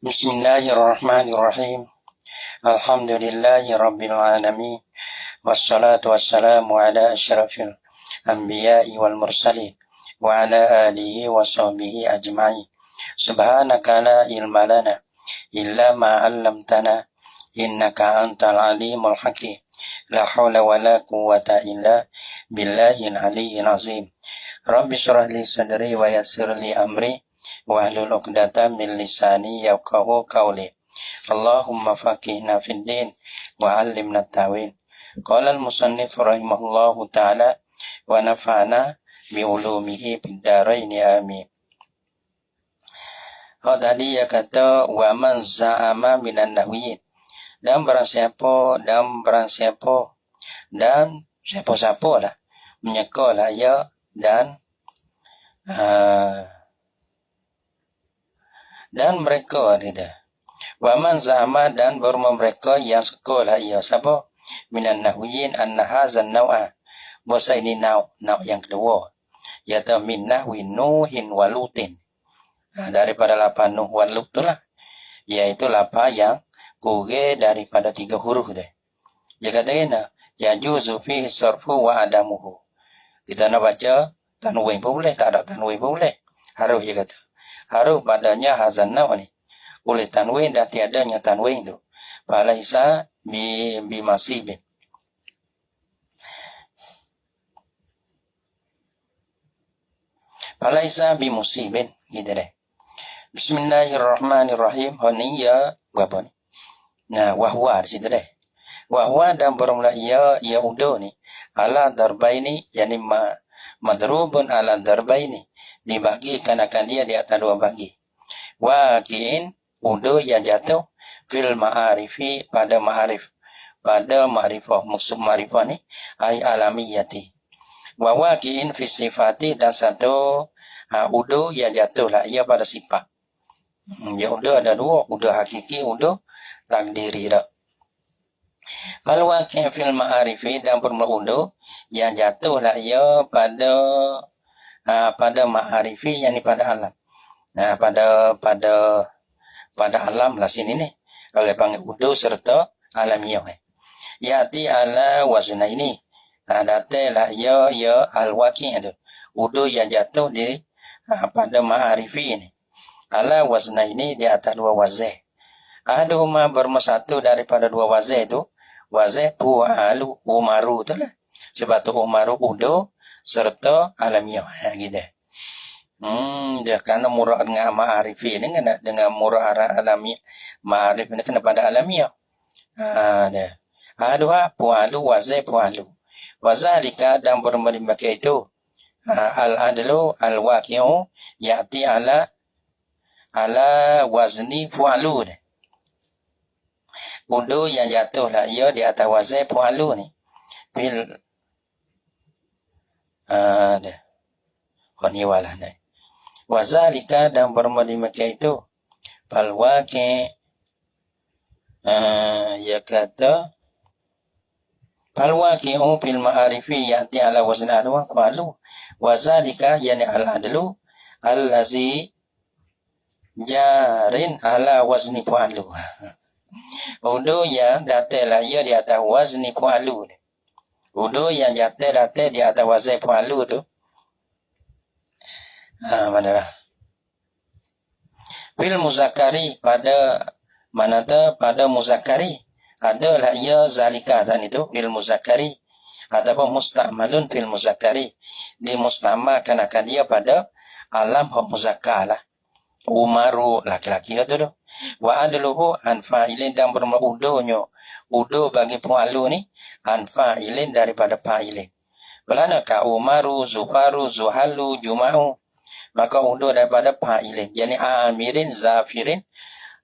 Bismillahirrahmanirrahim. Alhamdulillahi rabbil alamin. Wassalatu wassalamu ala asyrafil anbiya'i wal mursalin wa ala alihi wa sahbihi ajma'in. Subhanaka la ilma lana illa ma 'allamtana innaka antal alimul hakim. La haula wa la quwwata illa billahil aliyyil azim. Rabbi shrah li sadri wa yassir li amri wahlul 'uqdatam min lisani yafqahu qawli. Allahumma faqihna fid din wa 'allimna at-ta'wil. Qala al-musannif rahimahullahu ta'ala wa nafa'na bi ulumihi fid dharain amin. Tadi ya kata wa man za'ama minan nahwiyin, dan barang siapa dan siapa-siapa lah menyekalah ya dan mereka dia. Wa man za'ama, dan berma mereka yang sekolah ia siapa? Minan nahwiyin anna hazan naw'a, bahasa ini naw yang kedua, yaitu min nahwi nuhin wa lutin. Daripada lapan Nuh wa Lut itulah, yaitu lapan yang kurang daripada 3 huruf dia. Dia kata kena yajuzu fihi sarfu wa adamuhu. Kita nak baca tanwin pun boleh, tak ada tanwin pun boleh. Harus dia kata. Harus padanya hazan naw ni. Oleh tanwin dan tiadanya tanwin tu. Falaisa bi masibin. Falaisa bi musibin. Gitu deh. Bismillahirrahmanirrahim. Ini ya berapa ni? Nah, wahwa di situ deh. Wahwa dan bermula ya udah ni. Ala darbaini, yani madrubun ala darbaini. Dibagikan akan dia di atas 2 bagi. Waqi'in, udah yang jatuh fil ma'arifi, pada ma'arif. Pada ma'rifah, maksud ma'rifah ni ay alamiyati. Wa waqi'in fi sifati, dan satu udah yang jatuh lah ia pada sifat. Ya udah ada 2, udah hakiki, udah takdiri dah. Kalau waqi' fil ma'arifi, dan permudah yang jatuh lah ia pada ma'arifi, yakni pada alam. Nah, pada alam lah sini ni. Kalau panggil udah serta alamiah. Yati ala wazna ini. Datalah ya al-waqi' itu. Udah yang jatuh di pada ma'arifi ini. Ala wazna ini di atas 2 wazih. Aduhuma bermasatu daripada 2 wazih itu. Wazih pu'alu umaru tu lah. Sebab tu umaru udah serta alamiah. Gitu. Dia kerana murah dengan ma'arifi ini dengan murah alamiah. Ma'arif ini kena pada alamiah. Dia. Aduha pu'alu wazih pu'alu. Wazalika, dan bermula itu. Al-adlu al-waqi'u ya'ti ala wazni fu'alu. Udu yang jatuh lah ia di atas wazni fu'alu ni. Bil khaniwalah ni. Wazalika, dan bermula itu. Fal waqi' ya kata fal waqi'u fil ma'arifi ya'ti ala wazni alwa fu'alu. Wazalika, yani al-adlu allazi jarin ala wazni fu'alu. Udu yang datang ia di atas wazni fu'alu. Udu yang datang di atas wazni fu'alu tu. Mana lah? Fil muzakkari, pada mana tu? Pada muzakkari. Adalah ia zalika dan itu fil muzakkari. Ataupun musta'malun fil muzakkari. Dimustamalkan akan dia pada alam muzakkar lah. Umaru laki-laki itu tu. Wa adluhu anfa'ilin, dan bermula uduhnya. Uduh bagi pu'alu ni anfa'ilin daripada fa'ilin. Belana ka umaru, zufaru, zuhalu, juma'u. Maka uduh daripada fa'ilin. Yani amirin, zafirin,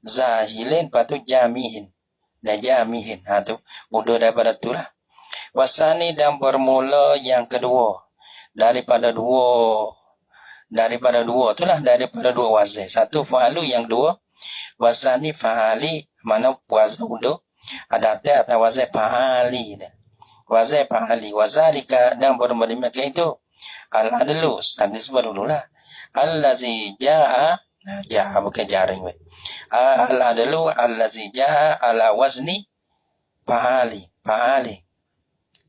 zahilin, patu jamihin. Dan jamihin. Tu uduh daripada tu lah. Wasani, dan bermula yang kedua. Daripada dua itulah, daripada 2 wazih. Satu fa'alu, yang 2 wasani fa'ali, mana wazih uduh ada atas wazih fa'ali. Wazih fa'ali. Wazalika, dan bermula itu al-adlu, tadi sebut dulu lah. Allazi ja'a, Ja'a bukan jaring we. Al-adalu allazi ja'a ala wazni fa'ali.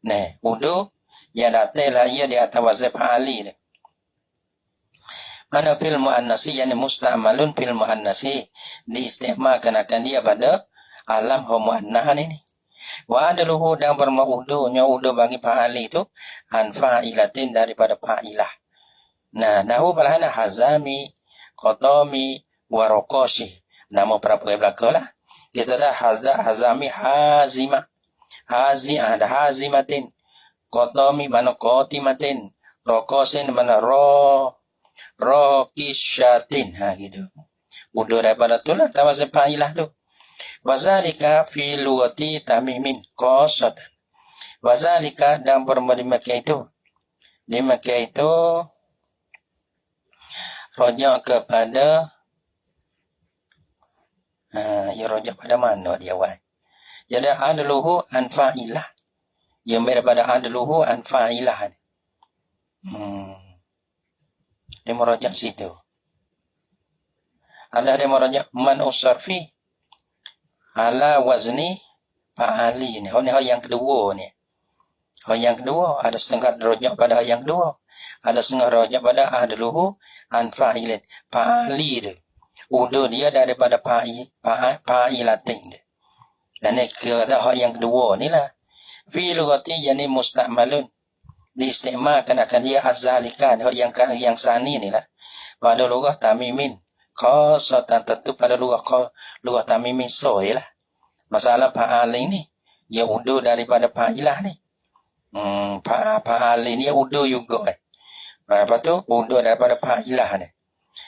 Nah, udu yang datang lah ia di atas wazn fa'ali. Mana fil muannasi yani musta'malun fil muannasi diistimalkan akan dia pada alam muannah ini. Wa adaluhu dan bermaudunya udu bagi fa'ali itu an fa'ilatin daripada fa'ilah. Nah, nahu balahana hazami qatami warokoshi. Nama perapai belakang lah. Kita dah hazami hazimah. Ada hazimatin. Qatami mana qatimatin. Rokosin mana rokishatin. Gitu. Udah daripada tu lah. Tawa sepailah tu. Wazalika fi lughati tamimin qasatan. Wazalika dan bermula di Mekah itu. Di Mekah itu rojak kepada ya rojak pada mana dia wai. Jadi adluhu an fa'ilah. Yang daripada adluhu an fa'ilah. Dia merojak situ. Ada dia merojak man usarfi ala wazni fa'ali ni. Yang kedua ni. Yang kedua ada setengah rojak pada yang kedua. Ada setengah rojak pada adluhu an fa'ilin. Fa'ali dia. Udah dia daripada fa'ilatin dia. Dan ini kata yang kedua ni lah. Fi lughati yani musta'malun. Diistimalkan akan dia azalikan. Yang sani ni lah. Pada lughah tamimin. Khasatan tentu pada lughah tamimin soy lah. Masalah fa'ali ni. Ya udah daripada fa'ilah ni. Fa'ali ni udah juga. Lepas tu udah daripada fa'ilah ni.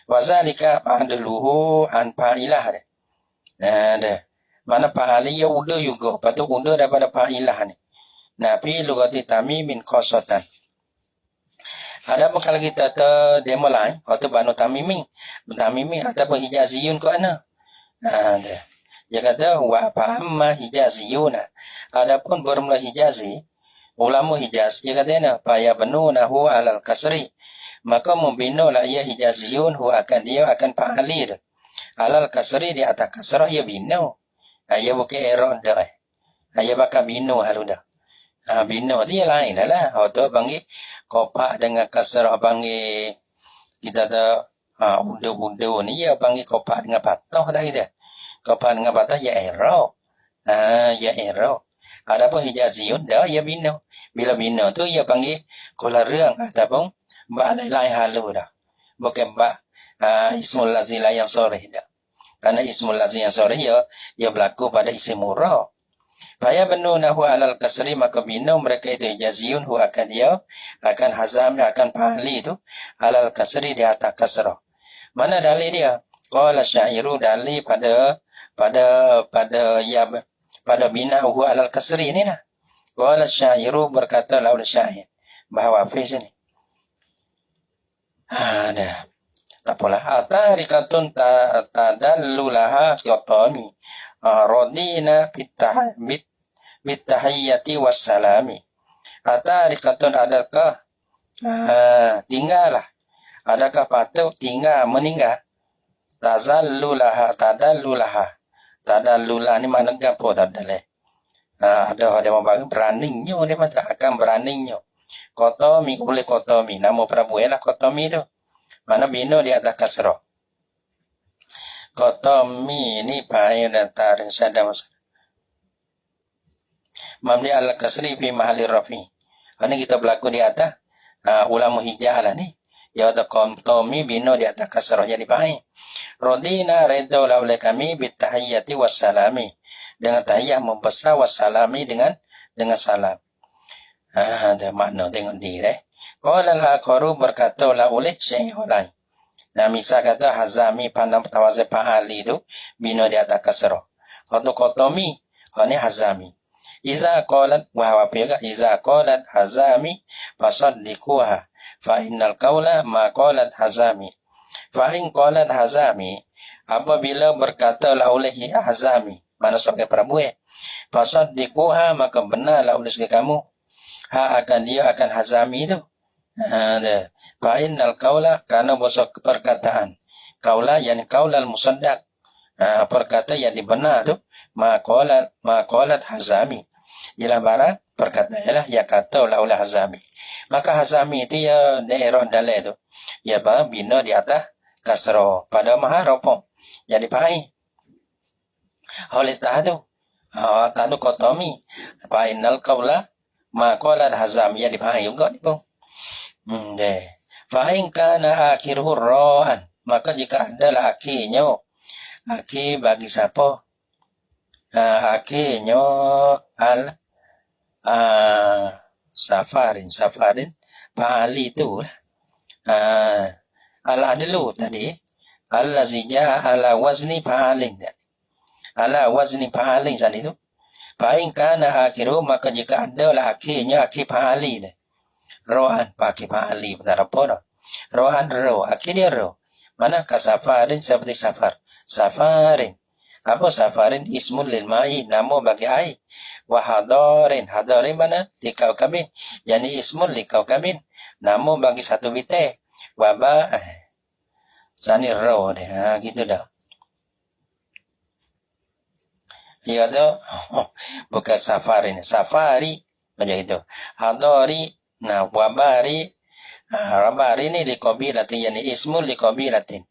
Wazalika adluhu an fa'ilah ni. Nah, mana fa'ali ya udah juga. Lepas tu udah daripada fa'ilah ni. Nabi lughati tamimin khasatan. Ada pun kalau kita demo lain. Waktu banu tamimin ataupun hijaziyun ke mana. Dia kata wa fa'amma hijaziyuna. Adapun bermula hijazi. Ulama hijaz. Dia kata ni. Faya benunahu alal kasri. Maka membinalah ia hijaziyun dia akan fa'alir. Alal kasri di atas kasrah ia bina. Ia bukan erok dah. Ia bakal bina halu dah. Bina dia lain lah. Waktu panggil kopak dengan kasrah panggil kita tahu undu-undu ni ia panggil kopak dengan patah dah kita. Kopak dengan patah ia erok. Ia erok. Adapun hijaziyun dah ia bina. Bila bina tu ia panggil kolarang ataupun mbak lain halu dah. Bukan mbak ismul lazila yang sore dah. Karena ismul lazila yang sore ia berlaku pada isim murah. Faya benunahu alal kasri maka bina mereka itu hijaziyun akan dia akan hazam akan fa'ali itu alal kasri di atas kasrah. Mana dalil dia? Qala syairu dalil pada binahu alal kasri ni lah. Qala syairu berkata laul syair bahawa fi sini. Dah. Tak apalah. Atarikatun tadallulaha qatami. Radina bitahiyyati wassalami. Atarikatun adakah tinggallah. Adakah patut tinggal meninggal? Tadallulaha. Tadallulah ni mana gapo tadallah. Ada membagi beraninya dia mata akan beraninya. Qatami oleh qatami. Nama Prabu ialah qatami tu. Mana bina di atas kasrah. Qatami ni fa'il dan tarin syadda masalah. Mamdi ala kasri fi mahali rafi. Ini kita berlaku di atas ulama hijah lah ni. Ya ada qatami bina di atas kasrah jadi fa'il. Radina redha oleh kami bitahiyyati wassalami. Dengan tahiyyah membesar wassalami dengan salam. Ada makna tengok diri. Qala al-akharu berkata la oleh syekh lain. Nah, misal kata hazami pandang tawazih fa'ali itu bina di atas kasrah. Waktu qatami ini hazami. Iza qalat wa huwa fiha iza qalat hazami fasaddiquha fa innal qawla ma qalat hazami. Fa in qalat hazami apabila berkata la oleh hazami mana sebagai Prabu fasaddiquha maka benarlah oleh kamu akan dia akan hazami itu. Fa innal qaula karena bosok perkataan Kaula yani kaulal musaddaq. Perkata yang dibenar tu maqalat Hazami. Ialah barat perkata ialah ya kata oleh Hazami. Maka Hazami itu ya daerah dalai tu. Ya bina di atas kasra pada maharapom. Jadi pai. Oleh tu. Tadu kotomi. Fainal kaula maqalat Hazami ya dipai juga ni pun. Deh. Fa in kana akhiruhu ra'an. Maka jika adalah akhirnya aki bagi siapa? Akhirnya al safarin pahali itu al adlu tadi allazi jaa ala wazni pahalin tadi itu paling kana akhiru maka jika adalah akhirnya akhir pahali rohan pakai pahali benar apa rohan akhir dia mana kasafarin seperti safarin. Apa safarin? Ismul lil ma'i, nama bagi air. Wa hadarin mana? Likau kabin. Yani ismul likau kabin. Nama bagi satu bite. Wa Sani raw deh. Gitu dah. Ya tu. Bukan safarin. Safari. Macam itu. Hadari. Wabari. Rabari ni likabilatin. Yani ismul likabilatin.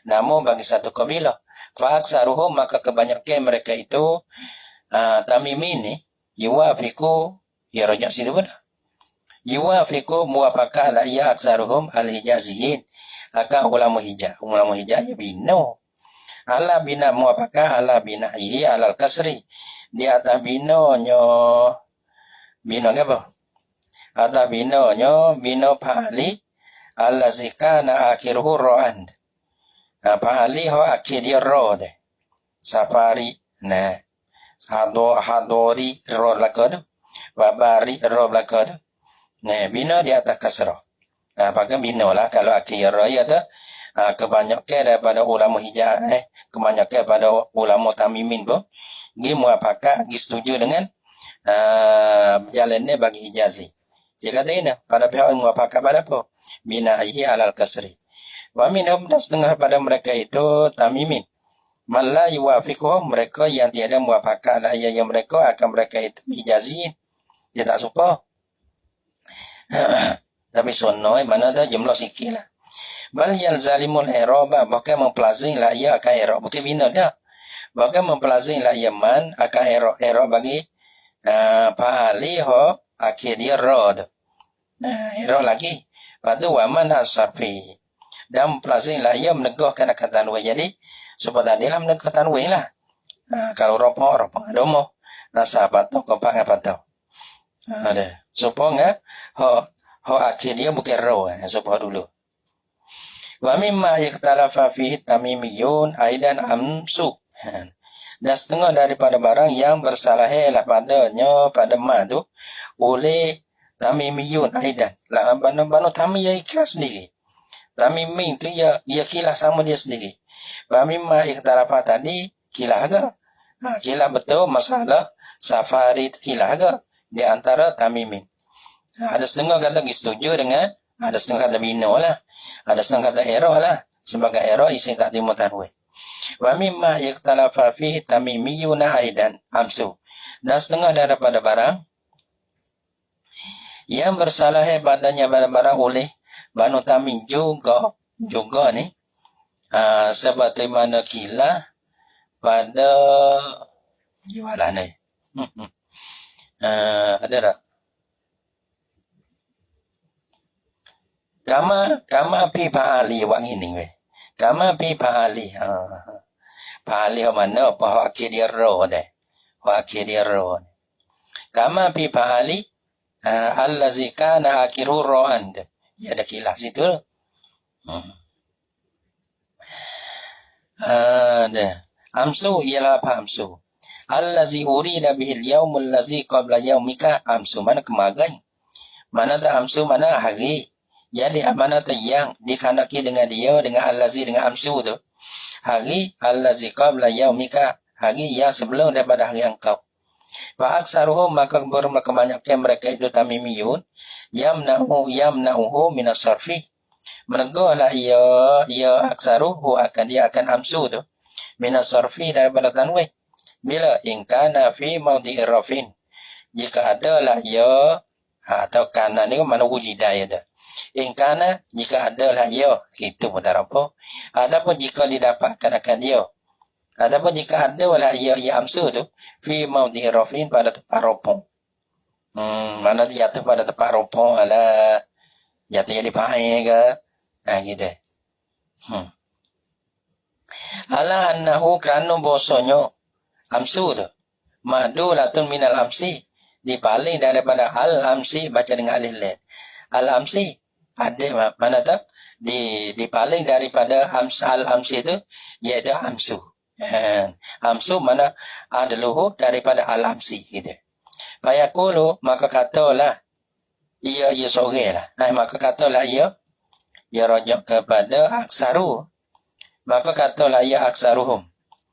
Nama bagi satu kabilah. Fa'aksaruhum maka kebanyakan mereka itu tamimin ni yuwafiku ya rajak situ pun yuwafiku muwafaqah la ya aksaruhum al-hijaziyin akan ulama hijaz ya bino ala bina muwafaqah ala binahi alal kasri di atas bino apa atas bino pahali allazi kana akhiruhu ra'an pahali ho akhir dia ro deh. Safari nah. Hadori ro belakang tu. Wabari ro belakang tu. Nah, bina di atas kasrah. Pakai bina lah kalau akhir ro ya tu. Kebanyakan daripada ulama hijaz kebanyakan pada ulama tamimin pun dia muafakat, dia setuju dengan berjalannya bagi hijazi. Dia kata ini pada pihak muafakat pada apa? Binahi alal kasri. Wa minhum dan setengah pada mereka itu tamimin. Malla yuwafiquhum mereka yang tiada muwafaqah lah yang mereka akan mereka itu hijazin. Dia tak suka. Tapi sunnah mana ada jumlah sikit lah. Bal yalzalimul i'raba bahkan mempelazing lah ia akan i'rab bukan bina dah. Bahkan mempelazing lah ia man akan i'rab bagi pahali ho akhir dia ra tu. I'rab lagi. Padu wa man asfi dan pelazim lah ia menegahkan akan tanwin. Jadi sebab tadi lah menegah tanwin lah. Kalau ropok adomo nasa patau kompak patau. Ada. Supaya ho akhir dia bukan ro supaya dulu. Wa mimma ikhtalafa fihi tamimiyun aidan amsu. Dan setengah daripada barang yang bersalah lah padanya pada ma tu oleh tamimiyun aidan. Lah banu tamim yang ikhlas sendiri. Tamimin tu ya kilah sama dia sendiri. Mimma ikhtalafa tadi kilah agak. Kilah betul masalah safari kilah agak di antara tamimin. Ada setengah kata setuju dengan, ada setengah kata bina lah. Ada setengah kata error lah. Sebagai error isi tak timu tanwin. Wa mimma ikhtalafa fihi tamimiyuna aidan amsu. Dan setengah daripada barang yang bersalah padanya barang oleh Banu Tamim juga ni seperti mana kilah pada jualan ni ada tak kama pi pahali wang ini kama pi pahali pahali mana apa akhir dia ro deh akhir dia ro kama pi pahali allazi kana akhiru ro'an deh. Ya ada kilah situ. Ada. Amsu ialah apa amsu? Allazi urida bihil yaumul lazi qabla yaumika amsu. Mana kemagai? Mana tak amsu, mana hari. Jadi mana tak yang dikandaki dengan dia, dengan allazi, dengan amsu tu. Hari allazi qabla yaumika. Hari yang sebelum daripada hari engkau. Fa'aksaruhum maka kebanyakan mereka itu tamimiyun. Yamna'uhu minas sarfi Menegolah ia aksaruhu akan dia akan amsu tu minas sarfi daripada tanwin. Bila ingkana fi maudhi'ir rafin, jika adalah ia atau kana ni mana wujidah ya tu. Ingkana jika adalah ia, itu pun tak apa. Ataupun jika didapatkan akan dia. Ataupun jika adalah ia amsu tu fi maudhi'ir rafin pada tempat ropong. Mana jatuh pada tempat ropong ala jatuh jadi pakai ke? Gitu. Ala annahu kerana bosonyo amsu tu ma'dulatun minal amsi, dipaling daripada al-amsi, baca dengan alif lam. Al-amsi ada mana tak? Dipaling daripada al-amsi itu iaitu amsu. Amsu mana adaluhu daripada al-amsi gitu. Fayaqulu maka katalah ia sore lah. Maka katalah ia rajak kepada aksaru. Maka katalah ia aksaruhum.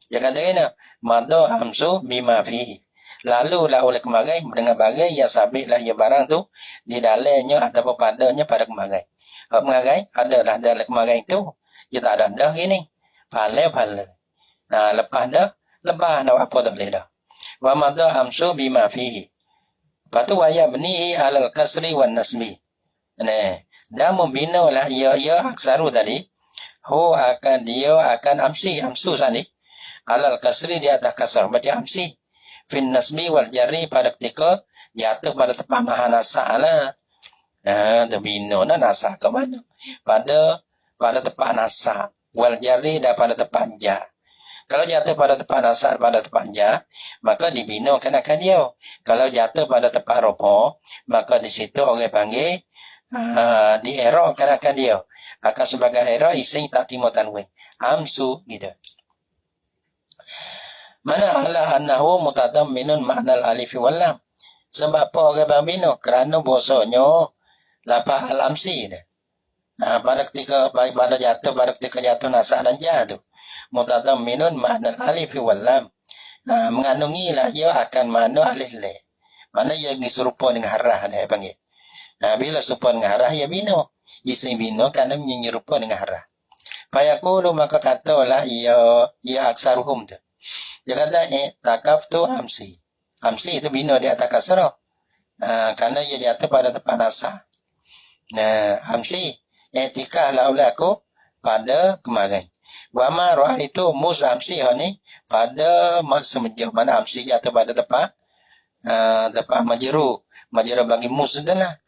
Dia kata kena mada amsu bima fihi. Lalu lah oleh kemagai dengan bagai yang sabitlah ia barang tu di dalamnya ataupun padanya pada kemagai. Kemagai adalah dalam kemagai itu dia tak ada dah gini. Pala. Nah, lepas dah nak apa tak boleh dah. Wa mada amsu bima fihi. Lepas tu waya bni alal kasri wan nasbi. Nah, dah membina lah ia aksaru tadi. Dia akan amsu tadi. Alal kasri di atas kasar baca amsi. Fin nasbi wal jari pada ketika jatuh pada tempat maha nasa lah. Terbina na nasa ke mana? Pada tempat nasa. Wal jari dan pada tempat ja. Kalau jatuh pada tempat nasa pada tempat ja, maka dibina akan dia. Kalau jatuh pada tempat ropo, maka di situ orang panggil di error akan dia. Akan sebagai error ising tak timur tanwin. Amsu gitu. Mana ala annahu mutadamminun ma'nal alif wal lam. Sebab apa orang berbina? Kerana bosonyo lapah al-amsi dah. Pada ketika jatuh nasa dan ja tu. Mutadamminun ma'nal alif wal lam. Mengandungi lah ia akan makna alif lam. Mana ia diserupa dengan harah dia panggil. Bila serupa dengan harah ia bina. Isim bina kerana menyerupa dengan harah. Fayaqulu maka katalah ia aksaruhum tu. Dia kata takaf tu amsi. Amsi itu bina di atas kasrah. Kerana ia jatuh pada tempat nasa. Amsi etikah lah oleh aku pada kemarin. Wama roh itu mus amsi ni pada masa menjauh mana amsi jatuh pada tempat majeru bagi mus itulah.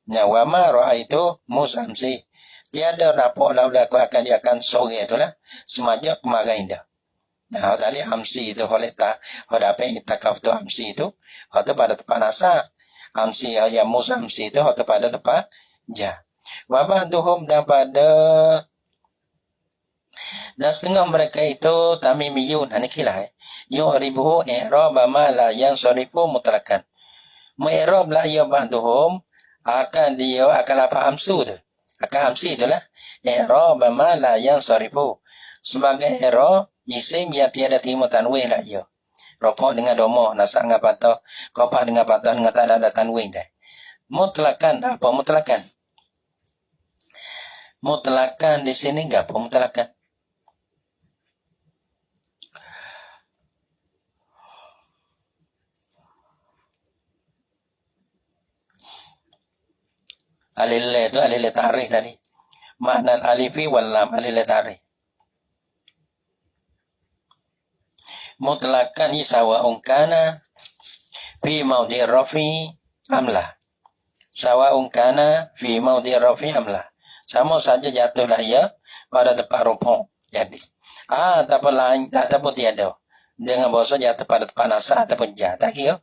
Wama roh itu mus amsi. Tiada dapat lah oleh aku dia akan sore itulah semajak kemarin dah. Tadi amsi itu oleh tak apa yang takaf tu amsi itu atau pada tempat nasa. Amsi yang mus amsi itu atau pada tempat ja. Wabah tuhum dan setengah mereka itu tamimiyun. Ini kilah. Yu'ribuhu i'rab ma la yansarifu mutlakan. Mu'irab lah ia ba'duhum akan apa amsu tu. Akan amsi itulah. I'rab ma la yansarifu. Sebagai i'rab isim yang tiada timur tanwin lah ia. Ropok dengan domo, nasak dengan patah, kopah dengan patah dengan tak ada tanwin dah. Mutlakan apa mutlakan? Mutlakan di sini enggak apa mutlakan? Alil itu alil tarikh tadi. Makna alifi wal lam alil tarikh. Mutlakan sawa'un kana fi maudhi'ir rafi amlah. Sawa'un kana fi maudhi'ir rafi amlah. Sama saja jatuhlah ia pada tempat rupuk. Jadi ataupun lain ataupun tiada. Dengan bahasa jatuh pada tempat nasa ataupun ja. Tak kira.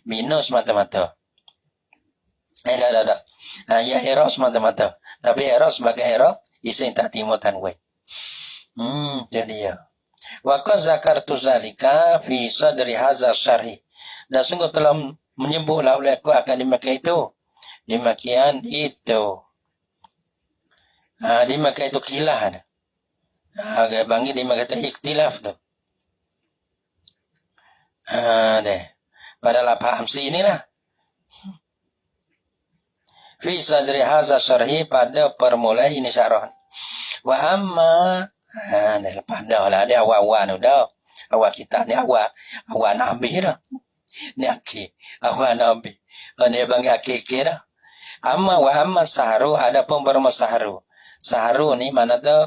Minus mata-mata. Tak. Ya error semata-mata. Tapi error sebagai error isim tak timur tanwin. Jadi ya. Wa qad zakartu zalika fi sadri hadza syarhi. Dan sungguh telah menyebutlah oleh aku akan dimakai itu. Demikian itu. Dimakai itu kilah. Agak bangkit dimakai itu ikhtilaf tu. Pada lapah amsi inilah. fi sadri hadza syarhi pada permulaan ini syarah. Wa amma pada lah dia awal-awal dah. Awal kita ni awal Nabi dah. Ni akhir awal Nabi. Ni bagi akhir dah. Wa amma saharu ada pun bermasaharu. Saharu ni mana tu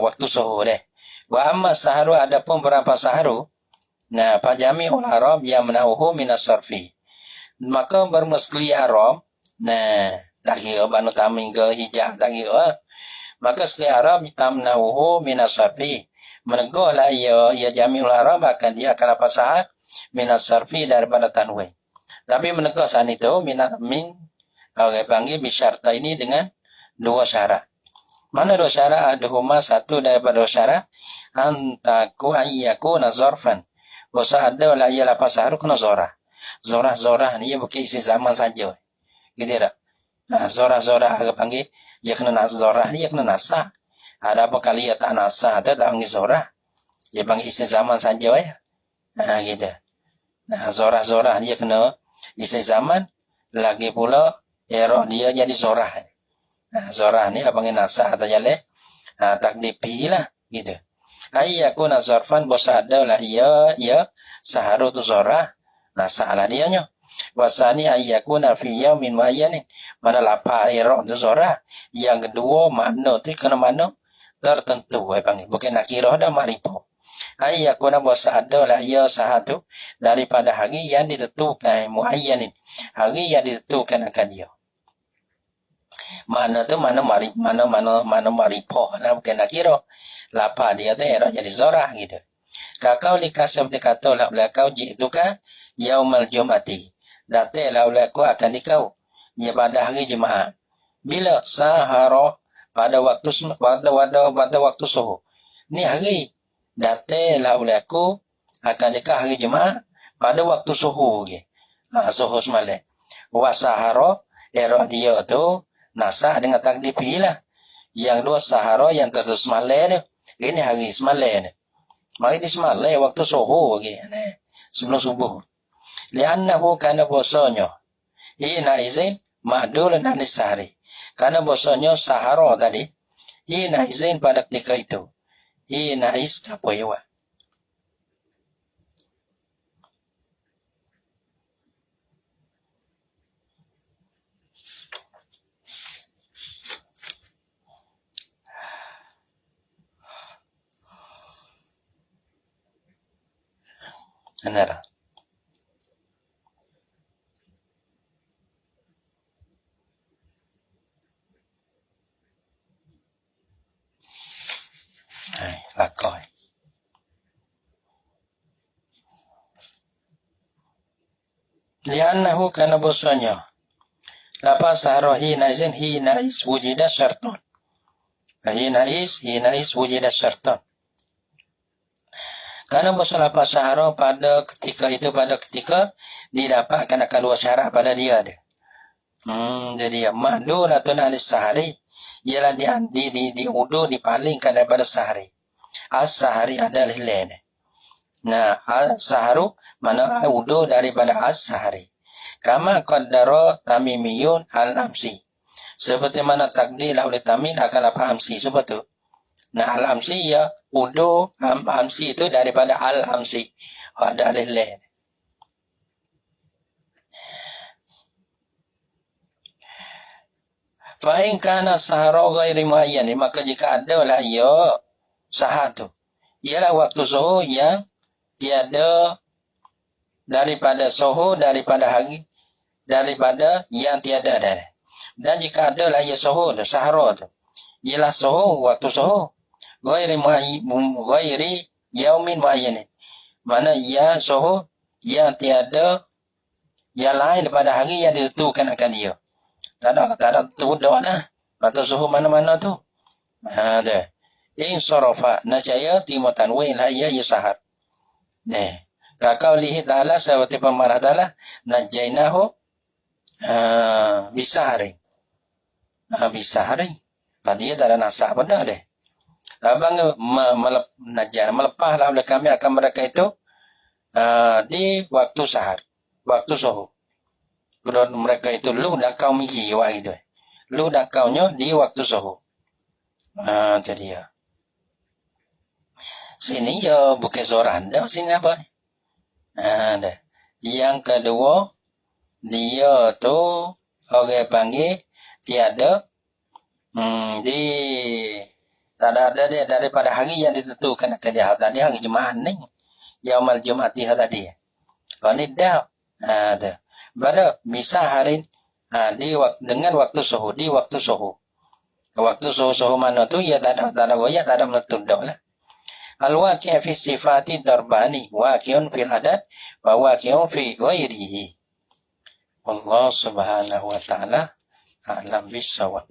waktu subuh deh. Wa amma saharu ada pun berapa saharu. Nah, fajami'ul Arab yang menahuhu minas sarfi. Maka bermuskli Arab. Nah, tak kira banu taming ke hijab tak kira. Maka sekali Arab tamnahu minas sarfi. Menegurlah ia jami'ul Arab akan dia akan apa sahih minas sarfi daripada tanwin. Tapi menegur saat itu orang panggil bisyarta ini dengan dua syarat. Mana dua syarat? Aduhuma satu daripada dua syarat antaku ayyaku nazarfan. Bosa ada lah ia lapas sahru kena zorah. Zorah ni ia bukan isi zaman saja. Gitu tak? Zorah orang panggil dia kena nazarah ni dia kena nasah. Ada apa kali dia tak nasah atau tak panggil zorah. Dia panggil isi zaman saja ya. Gitu. Nah, zorah dia kena isi zaman. Lagi pula erok dia jadi zorah. Zorah ni apa panggil nasah atau jale. Takdipi lah. Gitu. Ayyaku nazarfan bosa ada lah ia saharu tu zorah. Nasah lah dianya. Wasani ayyaku nafiya min muayyanin. Mana lapar erok tu zorah. Yang kedua makna tu kena makna tertentu. Bukan nakirah dah makrifah. Ayyaku na bosa ada lah ia sahatu daripada hari yang ditentukan muayyanin. Hari yang ditentukan akan dia. Mana tu mana makrifah. Bukan nakirah. Lapar dia tu erok jadi zorah gitu. Kakau likasab dikata lah belakau ji'tuka yaumal jum'ati. Datanglah ulaiku akan dikau ya pada hari Jumaat. Bila sahara pada waktu subuh. Ni hari datanglah ulaiku akan dikau hari Jumaat pada waktu subuh ke. Subuh semalam. Wa sahara erok dia tu nasah dengan takdifi lah. Yang dua sahara yang terus semalam tu. Ini hari semalam. Mari di semalam waktu subuh ke. Sebelum subuh. Liannahu kana bosonyo. Hina izin ma'dulun anis sahari. Karena bosonyo sahara tadi. Hina izin pada ketika itu. Hina is kapoiwa. Anara. Lakoi. Liannahu kana bosanya. Lapas sarohi nazin hina is wujida syarton. Hina is wujida syarton. Karena bosan lapas sahara pada ketika didapatkan akan dua syarat pada dia ada. Jadi ma'dul atau anis sahari ialah diudu dipalingkan daripada sahari. As-sahari adalah lain. Nah, as-saharu mana udu daripada as-sahari. Kama qaddara tamimiyun al-amsi. Seperti mana takdir oleh tamim akan apa amsi seperti itu. Nah, al-amsi ya udu amsi itu daripada al-amsi. Ada lain. Fa'in kana sahara ghairi muayyan, maka jika ada lah ia sahatu. Ialah waktu suhu yang tiada daripada suhu daripada hari daripada yang tiada ada. Dan jika ada lah ia suhu tu sahara tu. Ialah suhu waktu suhu ghairi yaumin muayyan. Mana ia suhu yang tiada yang lain daripada hari yang ditentukan akan dia. Tak ada tuduh lah. Mata suhu mana-mana tu. Ada. In sorofa. Nascaya timatan wa in haya yusahar. Kakau lihi ta'ala seperti pemarah ta'ala. Najainahu bisaharing. Bisaharing. Tadi tak ada nasah pada deh. Abang melepaslah oleh kami akan mereka itu di waktu sahar. Waktu suhu. Kalau mereka itu lu dah kau miki wa gitu. Lu dah kaunya di waktu subuh. Jadi ya. Sini ya bukan zoran dah sini apa? Dah. Yang kedua dia tu orang panggil tiada di tak ada dia daripada hari yang ditentukan akan dia tadi hari Jumaat ni. Yaumal Jumati tadi. Kalau ni dah ada. Baru bisa hari dengan waktu suhu di waktu suhu. Waktu suhu mana tu ya tak ada goyak tak ada menentu dah lah. Al-waqi' fi sifati darbani waqi'un fil adat wa waqi'un fi ghairihi. Allah subhanahu wa ta'ala a'lam bissawab.